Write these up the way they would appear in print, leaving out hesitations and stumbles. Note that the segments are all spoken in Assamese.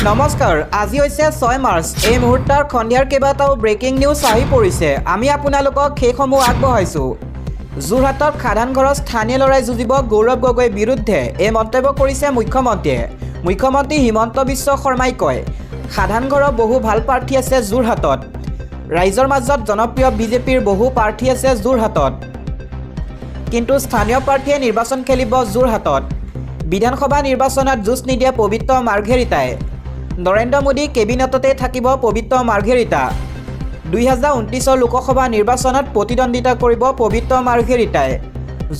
নমস্কাৰ, আজি হৈছে 6 মাৰ্চ। এই মুহূৰ্তৰ খন্দিয়াৰ কেইবাটাও ব্ৰেকিং নিউজ আহি পৰিছে। আমি আপোনালোকক সেইসমূহ আগবঢ়াইছোঁ। যোৰহাটত সাধাৰণ ঘৰত স্থানীয় লৰাই যুঁজিব গৌৰৱ গগৈৰ বিৰুদ্ধে এই মন্তব্য কৰিছে মুখ্যমন্ত্ৰীয়ে। মুখ্যমন্ত্ৰী হিমন্ত বিশ্ব শৰ্মাই কয়, সাধাৰণ ঘৰৰ বহু ভাল প্ৰাৰ্থী আছে যোৰহাটত। ৰাইজৰ মাজত জনপ্ৰিয় বিজেপিৰ বহু প্ৰাৰ্থী আছে যোৰহাটত, কিন্তু স্থানীয় প্ৰাৰ্থীয়ে নিৰ্বাচন খেলিব যোৰহাটত। বিধানসভা নিৰ্বাচনত যুঁজ নিদিয়ে পবিত্ৰ মাৰ্ঘেৰিটাই। নৰেন্দ্ৰ মোদী কেবিনেটতে থাকিব পবিত্ৰ মাৰ্ঘেৰিটা। 2029 লোকসভা নিৰ্বাচনত প্ৰতিদ্বন্দ্বিতা কৰিব পবিত্ৰ মাৰ্ঘেৰিটাই।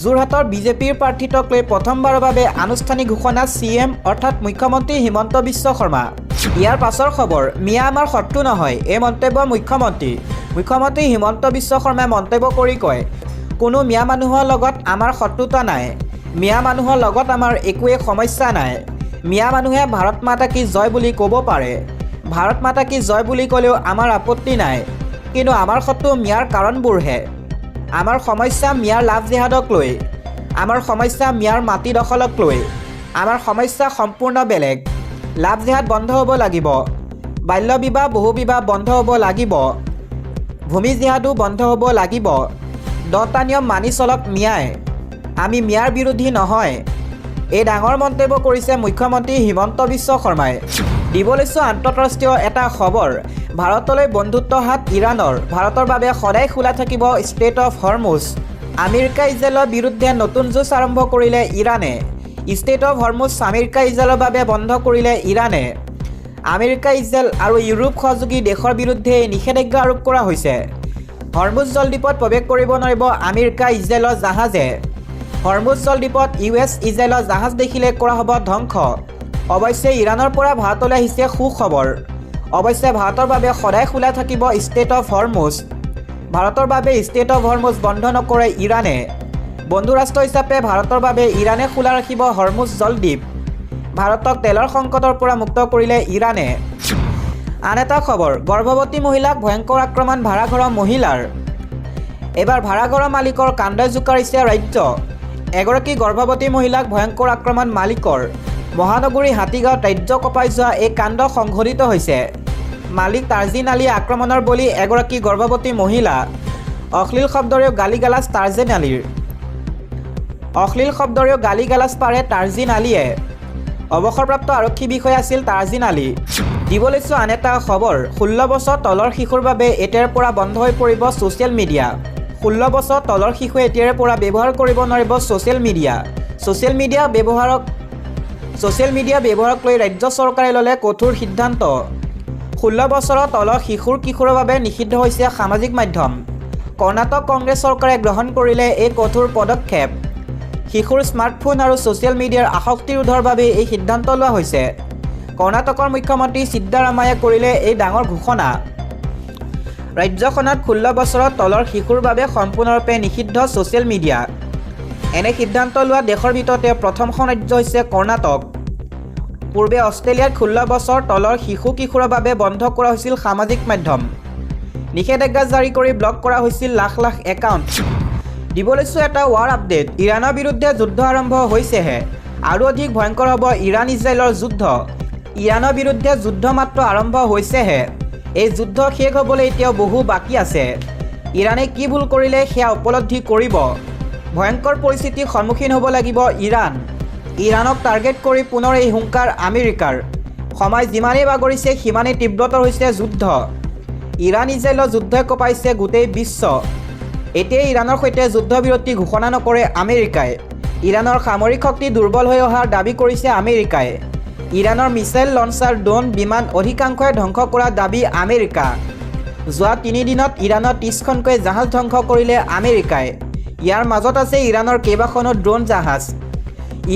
যোৰহাটৰ বিজেপিৰ প্ৰাৰ্থিত্বক লৈ প্ৰথমবাৰৰ বাবে আনুষ্ঠানিক ঘোষণা CM অৰ্থাৎ মুখ্যমন্ত্ৰী হিমন্ত বিশ্ব শৰ্মা। ইয়াৰ পাছৰ খবৰ, মিয়া আমাৰ শত্ৰু নহয়, এই মন্তব্য মুখ্যমন্ত্ৰী হিমন্ত বিশ্ব শৰ্মাই মন্তব্য কৰি কয়, কোনো মিয়া মানুহৰ লগত আমাৰ শত্ৰুতা নাই। মিয়া মানুহৰ লগত আমাৰ একোৱে সমস্যা নাই। মিয়া মানুহে ভাৰত মাতা কি জয় বুলি ক'ব পাৰে। ভাৰত মাতা কি জয় বুলি ক'লেও আমাৰ আপত্তি নাই, কিন্তু আমাৰ শত্ৰু মিয়াৰ কাৰণবোৰহে। আমাৰ সমস্যা মিয়াৰ লাভ জেহাদক লৈ, আমাৰ সমস্যা মিয়াৰ মাটি দখলক লৈ। আমাৰ সমস্যা সম্পূৰ্ণ বেলেগ। লাভ জেহাদ বন্ধ হ'ব লাগিব। বাল্য বিবাহ বহু বিবাহ বন্ধ হ'ব লাগিব। ভূমি জেহাদো বন্ধ হ'ব লাগিব। 10টা নিয়ম মানি চলক মিয়াই। আমি মিয়াৰ বিৰোধী নহয়। এই ডাঙৰ মন্তব্য কৰিছে মুখ্যমন্ত্ৰী হিমন্ত বিশ্ব শৰ্মাই। দিব লৈছোঁ আন্তঃৰাষ্ট্ৰীয় এটা খবৰ, ভাৰতলৈ বন্ধুত্ব হাত ইৰাণৰ। ভাৰতৰ বাবে সদায় খোলা থাকিব ষ্ট্ৰেইট অফ হৰমুজ। আমেৰিকা ইজৰাইলৰ বিৰুদ্ধে নতুন যুঁজ আৰম্ভ কৰিলে ইৰাণে। ষ্ট্ৰেইট অফ হৰমুজ আমেৰিকা ইজৰাইলৰ বাবে বন্ধ কৰিলে ইৰাণে। আমেৰিকা ইজৰাইল আৰু ইউৰোপ সহযোগী দেশৰ বিৰুদ্ধে নিষেধাজ্ঞা আৰোপ কৰা হৈছে। হৰমুজ জলদ্বীপত প্ৰৱেশ কৰিব নোৱাৰিব আমেৰিকা ইজৰাইলৰ জাহাজে। হৰমুজ জলদ্বীপত US ইজৰাইলৰ জাহাজ দেখিলে কৰা হ'ব ধ্বংস। অৱশ্যে ইৰাণৰ পৰা ভাৰতলৈ আহিছে সুখবৰ। অৱশ্যে ভাৰতৰ বাবে সদায় খোলা থাকিব ষ্ট্ৰেইট অফ হৰমুজ। ভাৰতৰ বাবে ষ্ট্ৰেইট অফ হৰমুজ বন্ধ নকৰে ইৰাণে। বন্ধু ৰাষ্ট্ৰ হিচাপে ভাৰতৰ বাবে ইৰাণে খোলা ৰাখিব হৰমুজ জলদ্বীপ। ভাৰতক তেলৰ সংকটৰ পৰা মুক্ত কৰিলে ইৰাণে। আন এটা খবৰ, গৰ্ভৱতী মহিলাক ভয়ংকৰ আক্ৰমণ ভাড়াঘৰৰ মহিলাৰ। এবাৰ ভাড়াঘৰৰ মালিকৰ কান্দই জোকাৰিছে ৰাজ্য। এগৰাকী গৰ্ভৱতী মহিলাক ভয়ংকৰ আক্ৰমণ মালিকৰ। মহানগৰী হাতীগাঁৱত ৰাজ্য কঁপাই যোৱা এই কাণ্ড সংঘটিত হৈছে। মালিক তাৰ্জিন আলীয়ে আক্ৰমণৰ বলি এগৰাকী গৰ্ভৱতী মহিলা। অশ্লীল শব্দৰেও গালিগালাজ তাৰ্জিন আলীৰ। অশ্লীল শব্দৰেও গালিগালাজ পাৰে তাৰ্জিন আলীয়ে। অৱসৰপ্ৰাপ্ত আৰক্ষী বিষয়া আছিল তাৰ্জিন আলী। দিব লৈছোঁ আন এটা খবৰ, 16 বছৰ তলৰ শিশুৰ বাবে এতিয়াৰ পৰা বন্ধ হৈ পৰিব ছ'চিয়েল মিডিয়া। 16 বছৰ তলৰ শিশুৱে এতিয়াৰে পৰা ব্যৱহাৰ কৰিব নোৱাৰিব ছ'চিয়েল মিডিয়া। ছ'চিয়েল মিডিয়া ব্যৱহাৰক লৈ ৰাজ্য চৰকাৰে ল'লে কঠোৰ সিদ্ধান্ত। 16 বছৰৰ তলৰ কিশোৰৰ বাবে নিষিদ্ধ হৈছে সামাজিক মাধ্যম। কৰ্ণাটক কংগ্ৰেছ চৰকাৰে গ্ৰহণ কৰিলে এই কঠোৰ পদক্ষেপ। শিশুৰ স্মাৰ্টফোন আৰু ছ'চিয়েল মিডিয়াৰ আসক্তি ৰোধৰ বাবে এই সিদ্ধান্ত লোৱা হৈছে। কৰ্ণাটকৰ মুখ্যমন্ত্ৰী সিদ্ধাৰামায়াই কৰিলে এই ডাঙৰ ঘোষণা। ৰাজ্যখনত 16 বছৰৰ তলৰ শিশুৰ বাবে সম্পূৰ্ণৰূপে নিষিদ্ধ ছ'চিয়েল মিডিয়া। এনে সিদ্ধান্ত লোৱা দেশৰ ভিতৰতে প্ৰথমখন ৰাজ্য হৈছে কৰ্ণাটক। পূৰ্বে অষ্ট্ৰেলিয়াত 16 বছৰ তলৰ কিশোৰৰ বাবে বন্ধ কৰা হৈছিল সামাজিক মাধ্যম। নিষেধাজ্ঞা জাৰি কৰি ব্লক কৰা হৈছিল লাখ লাখ একাউণ্ট। দিব লৈছোঁ এটা ৱাৰ আপডেট, ইৰাণৰ বিৰুদ্ধে যুদ্ধ আৰম্ভ হৈছেহে। আৰু অধিক ভয়ংকৰ হ'ব ইৰাণ ইজৰাইলৰ যুদ্ধ। ইৰাণৰ বিৰুদ্ধে যুদ্ধ মাত্ৰ আৰম্ভ হৈছেহে। এই যুদ্ধ শেষ হ'বলৈ এতিয়াও বহু বাকী আছে। ইৰাণে কি ভুল কৰিলে সেয়া উপলব্ধি কৰিব। ভয়ংকৰ পৰিস্থিতিৰ সন্মুখীন হ'ব লাগিব ইৰাণ। ইৰাণক টাৰ্গেট কৰি পুনৰ এই হুংকাৰ আমেৰিকাৰ। সময় যিমানেই বাগৰিছে সিমানেই তীব্ৰতৰ হৈছে যুদ্ধ। ইৰাণ ইজৰাইলৰ যুদ্ধই কঁপাইছে গোটেই বিশ্ব। এতিয়াই ইৰাণৰ সৈতে যুদ্ধবিৰতি ঘোষণা নকৰে আমেৰিকাই। ইৰাণৰ সামৰিক শক্তি দুৰ্বল হৈ অহাৰ দাবী কৰিছে আমেৰিকাই। ইৰাণৰ মিছাইল লঞ্চাৰ, ড্ৰোন, বিমান অধিকাংশই ধ্বংস কৰা দাবী আমেৰিকা। যোৱা 3 দিনত ইৰাণৰ 30খনকৈ জাহাজ ধ্বংস কৰিলে আমেৰিকাই। ইয়াৰ মাজত আছে ইৰাণৰ কেইবাখনো ড্ৰোন জাহাজ।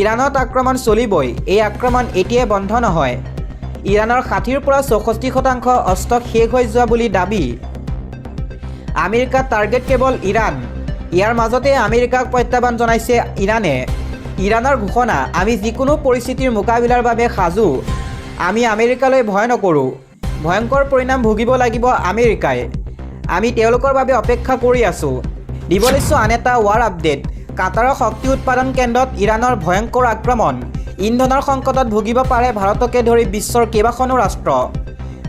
ইৰাণত আক্ৰমণ চলিবই। এই আক্ৰমণ এতিয়াই বন্ধ নহয়। ইৰাণৰ 60ৰ পৰা 64% অস্ত্ৰ শেষ হৈ যোৱা বুলি দাবী। আমেৰিকাৰ টাৰ্গেট কেৱল ইৰাণ। ইয়াৰ মাজতে আমেৰিকাক প্ৰত্যাহ্বান জনাইছে ইৰাণে। ইৰাণৰ ঘোষণা, আমি যিকোনো পৰিস্থিতিৰ মোকাবিলাৰ বাবে সাজু। আমি আমেৰিকালৈ ভয় নকৰোঁ। ভয়ংকৰ পৰিণাম ভুগিব লাগিব আমেৰিকাই। আমি তেওঁলোকৰ বাবে অপেক্ষা কৰি আছোঁ। দিব লৈছোঁ আন এটা ৱাৰ আপডেট, কাটাৰৰ শক্তি উৎপাদন কেন্দ্ৰত ইৰাণৰ ভয়ংকৰ আক্ৰমণ। ইন্ধনৰ সংকটত ভুগিব পাৰে ভাৰতকে ধৰি বিশ্বৰ কেইবাখনো ৰাষ্ট্ৰ।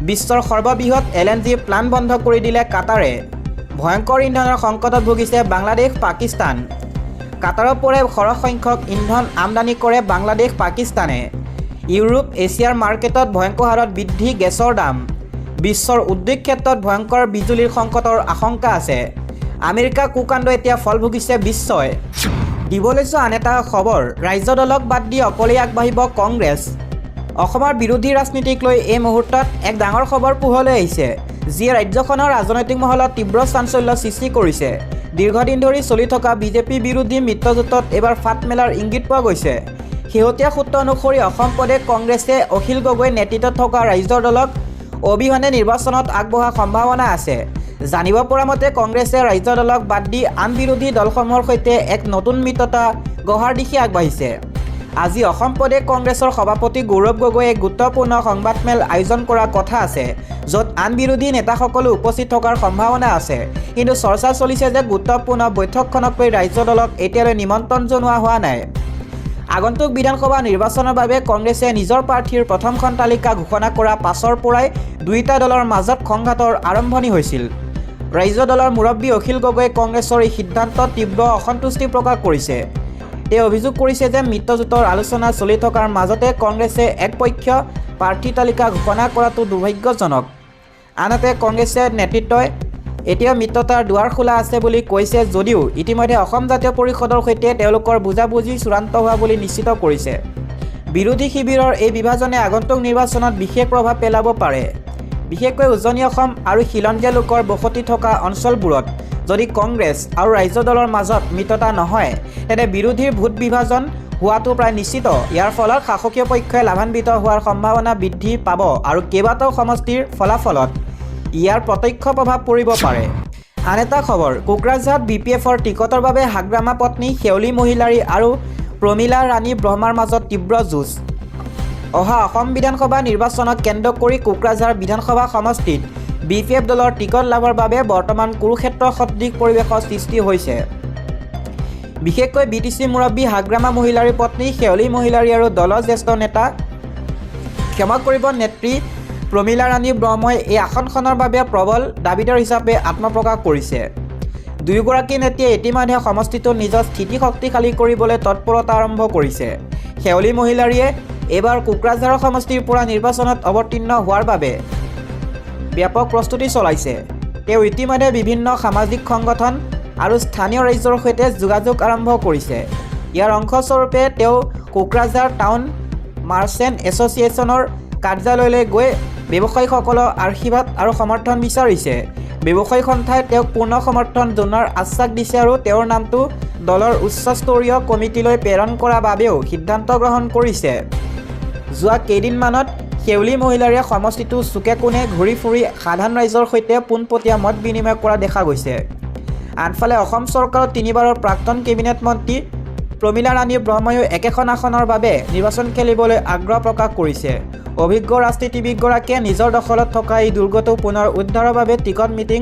বিশ্বৰ সৰ্ববৃহৎ LNG প্লাণ্ট বন্ধ কৰি দিলে কাটাৰে। ভয়ংকৰ ইন্ধনৰ সংকটত ভুগিছে বাংলাদেশ পাকিস্তান। কাটাৰৰ পৰা সৰহ সংখ্যক ইন্ধন আমদানি কৰে বাংলাদেশ পাকিস্তানে। ইউৰোপ এছিয়াৰ মাৰ্কেটত ভয়ংকৰ হাৰত বৃদ্ধি গেছৰ দাম। বিশ্বৰ উদ্যোগ ক্ষেত্ৰত ভয়ংকৰ বিজুলীৰ সংকটৰ আশংকা আছে। আমেৰিকা কুকাণ্ড এতিয়া ফল ভুগিছে বিশ্বই। দিবলৈছো আন এটা খবৰ, ৰাজ্য দলক বাদ দি অকলেই আগবাঢ়িব কংগ্ৰেছ। অসমৰ বিৰোধী ৰাজনীতিক লৈ এই মুহূৰ্তত এক ডাঙৰ খবৰ পোহৰলৈ আহিছে, যিয়ে ৰাজ্যখনৰ ৰাজনৈতিক মহলত তীব্ৰ চাঞ্চল্য সৃষ্টি কৰিছে। দীৰ্ঘদিন ধৰি চলি থকা বিজেপি বিৰোধী মিত্ৰজোঁটত এইবাৰ ফাট মেলাৰ ইংগিত পোৱা গৈছে। শেহতীয়া সূত্ৰ অনুসৰি অসম প্ৰদেশ কংগ্ৰেছে অখিল গগৈ নেতৃত্বত থকা ৰাজ্যৰ দলক অবিহনে নিৰ্বাচনত আগবঢ়াৰ সম্ভাৱনা আছে। জানিব পৰা মতে কংগ্ৰেছে ৰাজ্য দলক বাদ দি আন বিৰোধী দলসমূহৰ সৈতে এক নতুন মিত্ৰতা গঢ়াৰ দিশে আগবাঢ়িছে। আজি অসম প্ৰদেশ কংগ্ৰেছৰ সভাপতি গৌৰৱ গগৈয়ে এক গুৰুত্বপূৰ্ণ সংবাদমেল আয়োজন কৰাৰ কথা আছে, য'ত আন বিৰোধী নেতাসকলো উপস্থিত থকাৰ সম্ভাৱনা আছে। কিন্তু চৰ্চা চলিছে যে গুৰুত্বপূৰ্ণ বৈঠকখনক লৈ ৰাজ্য দলক এতিয়ালৈ নিমন্ত্ৰণ জনোৱা হোৱা নাই। আগন্তুক বিধানসভা নিৰ্বাচনৰ বাবে কংগ্ৰেছে নিজৰ প্ৰাৰ্থীৰ প্ৰথমখন তালিকা ঘোষণা কৰাৰ পাছৰ পৰাই দুয়োটা দলৰ মাজত সংঘাতৰ আৰম্ভণি হৈছিল। ৰাজ্য দলৰ মুৰব্বী অখিল গগৈয়ে কংগ্ৰেছৰ এই সিদ্ধান্তত তীব্ৰ অসন্তুষ্টি প্ৰকাশ কৰিছে। তেওঁ অভিযোগ কৰিছে যে মিত্ৰজোঁটৰ আলোচনা চলি থকাৰ মাজতে কংগ্ৰেছে একপক্ষীয় প্ৰাৰ্থী তালিকা ঘোষণা কৰাটো দুৰ্ভাগ্যজনক। আনহাতে কংগ্ৰেছে নেতৃত্বই এতিয়াও মিত্ৰতাৰ দুৱাৰ খোলা আছে বুলি কৈছে যদিও ইতিমধ্যে অসম জাতীয় পৰিষদৰ সৈতে তেওঁলোকৰ বুজাবুজি চূড়ান্ত হোৱা বুলি নিশ্চিত কৰিছে। বিৰোধী শিবিৰৰ এই বিভাজনে আগন্তুক নিৰ্বাচনত বিশেষ প্ৰভাৱ পেলাব পাৰে। বিশেষকৈ উজনি অসম আৰু খিলঞ্জীয়া লোকৰ বসতি থকা অঞ্চলবোৰত যদি কংগ্ৰেছ আৰু ৰাজ্য দলৰ মাজত মিত্ৰতা নহয়, তেন্তে বিৰোধীৰ ভোট বিভাজন হোৱাটো প্ৰায় নিশ্চিত। ইয়াৰ ফলত শাসকীয় পক্ষই লাভান্বিত হোৱাৰ সম্ভাৱনা বৃদ্ধি পাব আৰু কেইবাটাও সমষ্টিৰ ফলাফলত ইয়াৰ প্ৰত্যক্ষ প্ৰভাৱ পৰিব পাৰে। আন এটা খবৰ, কোকৰাঝাৰত BPFৰ টিকটৰ বাবে হাগ্ৰামা পত্নী শেৱলী মহিলাৰী আৰু প্ৰমীলা ৰাণী ব্ৰহ্মাৰ মাজত তীব্ৰ যুঁজ। অহা অসম বিধানসভা নিৰ্বাচনক কেন্দ্ৰ কৰি কোকৰাঝাৰ বিধানসভা সমষ্টিত BPF দলৰ টিকট লাভৰ বাবে বৰ্তমান কুৰুক্ষেত্ৰ সদৃশ পৰিৱেশৰ সৃষ্টি হৈছে। বিশেষকৈ BTC মুৰব্বী হাগ্ৰামা মহিলাৰীৰ পত্নী শেৱলী মহিলাৰী আৰু দলৰ জ্যেষ্ঠ নেতা নেত্ৰী প্ৰমীলা ৰাণী ব্ৰহ্মই এই আসনখনৰ বাবে প্ৰবল দাবীদাৰ হিচাপে আত্মপ্ৰকাশ কৰিছে। দুয়োগৰাকী নেত্ৰীয়ে ইতিমধ্যে সমষ্টিটোত নিজৰ স্থিতি শক্তিশালী কৰিবলৈ তৎপৰতা আৰম্ভ কৰিছে। শেৱলী মহিলাৰীয়ে এইবাৰ কোকৰাঝাৰৰ সমষ্টিৰ পৰা নিৰ্বাচনত অৱতীৰ্ণ হোৱাৰ বাবে ব্যাপক প্ৰস্তুতি চলাইছে। তেওঁ ইতিমধ্যে বিভিন্ন সামাজিক সংগঠন আৰু স্থানীয় ৰাইজৰ সৈতে যোগাযোগ আৰম্ভ কৰিছে। ইয়াৰ অংশস্বৰূপে তেওঁ কোকৰাঝাৰ টাউন মাৰ্চেণ্ট এছ'চিয়েশ্যনৰ কাৰ্যালয়লৈ গৈ ব্যৱসায়ীসকলৰ আশীৰ্বাদ আৰু সমৰ্থন বিচাৰিছে। ব্যৱসায়ী সন্থাই তেওঁক পূৰ্ণ সমৰ্থন জনোৱাৰ আশ্বাস দিছে আৰু তেওঁৰ নামটো দলৰ উচ্চস্তৰীয় কমিটিলৈ প্ৰেৰণ কৰাৰ বাবেও সিদ্ধান্ত গ্ৰহণ কৰিছে। যোৱা কেইদিনমানত শেৱলী মহিলাৰীয়ে সমষ্টিটো চুকে কোণে ঘূৰি ফুৰি সাধাৰণ ৰাইজৰ সৈতে পোনপটীয়া মত বিনিময় কৰা দেখা গৈছে। আনফালে অসম চৰকাৰৰ 3বাৰৰ প্ৰাক্তন কেবিনেট মন্ত্ৰী প্ৰমীলা ৰাণী ব্ৰহ্ময়ো একেখন আসনৰ বাবে নিৰ্বাচন খেলিবলৈ আগ্ৰহ প্ৰকাশ কৰিছে। অভিজ্ঞ ৰাজনীতিবিদগৰাকীয়ে নিজৰ দখলত থকা এই দুৰ্গটো পুনৰ উদ্ধাৰৰ বাবে টিকট মিটিং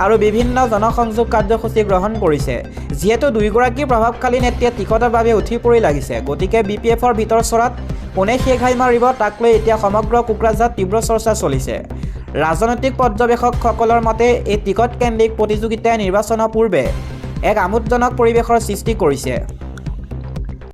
আৰু বিভিন্ন জনসংযোগ কাৰ্যসূচী গ্ৰহণ কৰিছে। যিহেতু দুয়োগৰাকী প্ৰভাৱশালী নেত্ৰীয়ে টিকটৰ বাবে উঠি পৰি লাগিছে, গতিকে BPFৰ ভিতৰ চৰাত কোনে শেষ হাই মাৰিব তাক লৈ এতিয়া সমগ্ৰ কোকৰাঝাৰত তীব্ৰ চৰ্চা চলিছে। ৰাজনৈতিক পৰ্যবেক্ষকসকলৰ মতে এই টিকট কেন্দ্ৰিক প্ৰতিযোগিতাই নিৰ্বাচনৰ পূৰ্বে এক আমোদজনক পৰিৱেশৰ সৃষ্টি কৰিছে।